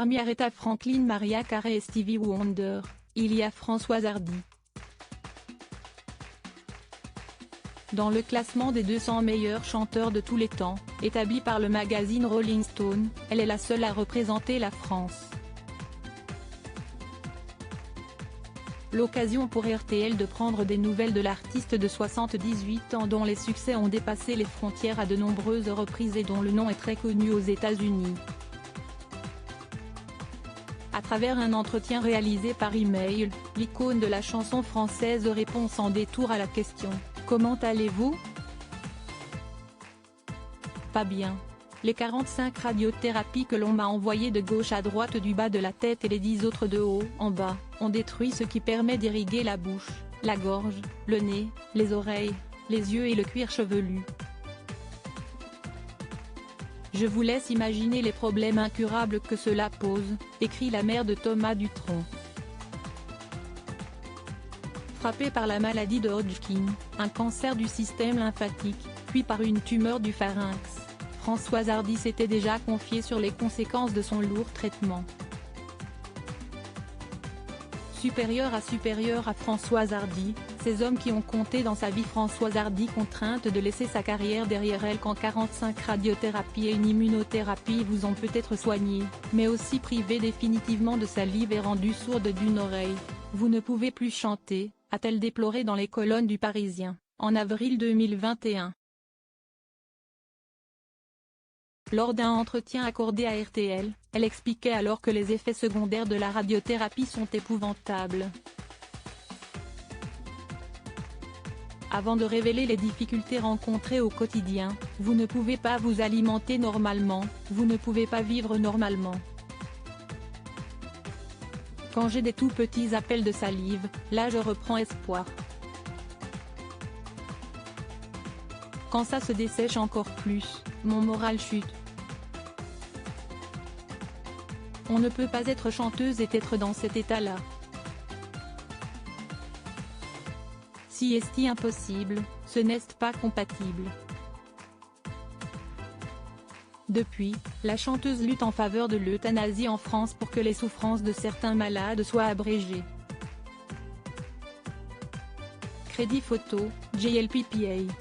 Parmi Aretha Franklin, Mariah Carey et Stevie Wonder, il y a Françoise Hardy. Dans le classement des 200 meilleurs chanteurs de tous les temps, établi par le magazine Rolling Stone, elle est la seule à représenter la France. L'occasion pour RTL de prendre des nouvelles de l'artiste de 78 ans dont les succès ont dépassé les frontières à de nombreuses reprises et dont le nom est très connu aux États-Unis. À travers un entretien réalisé par email, l'icône de la chanson française répond sans détour à la question « Comment allez-vous ? » Pas bien. Les 45 radiothérapies que l'on m'a envoyées de gauche à droite du bas de la tête et les 10 autres de haut en bas, ont détruit ce qui permet d'irriguer la bouche, la gorge, le nez, les oreilles, les yeux et le cuir chevelu. Je vous laisse imaginer les problèmes incurables que cela pose, écrit la mère de Thomas Dutronc. Frappée par la maladie de Hodgkin, un cancer du système lymphatique, puis par une tumeur du pharynx, Françoise Hardy s'était déjà confiée sur les conséquences de son lourd traitement. Supérieure à Françoise Hardy, ces hommes qui ont compté dans sa vie. Françoise Hardy contrainte de laisser sa carrière derrière elle quand 45 radiothérapies et une immunothérapie vous ont peut-être soigné, mais aussi privé définitivement de salive et rendu sourde d'une oreille. Vous ne pouvez plus chanter, a-t-elle déploré dans les colonnes du Parisien, en avril 2021. Lors d'un entretien accordé à RTL, elle expliquait alors que les effets secondaires de la radiothérapie sont épouvantables. Avant de révéler les difficultés rencontrées au quotidien, vous ne pouvez pas vous alimenter normalement, vous ne pouvez pas vivre normalement. Quand j'ai des tout petits appels de salive, là je reprends espoir. Quand ça se dessèche encore plus, mon moral chute. On ne peut pas être chanteuse et être dans cet état-là. Si est-ce impossible, ce n'est pas compatible. Depuis, la chanteuse lutte en faveur de l'euthanasie en France pour que les souffrances de certains malades soient abrégées. Crédit photo, JLPPA.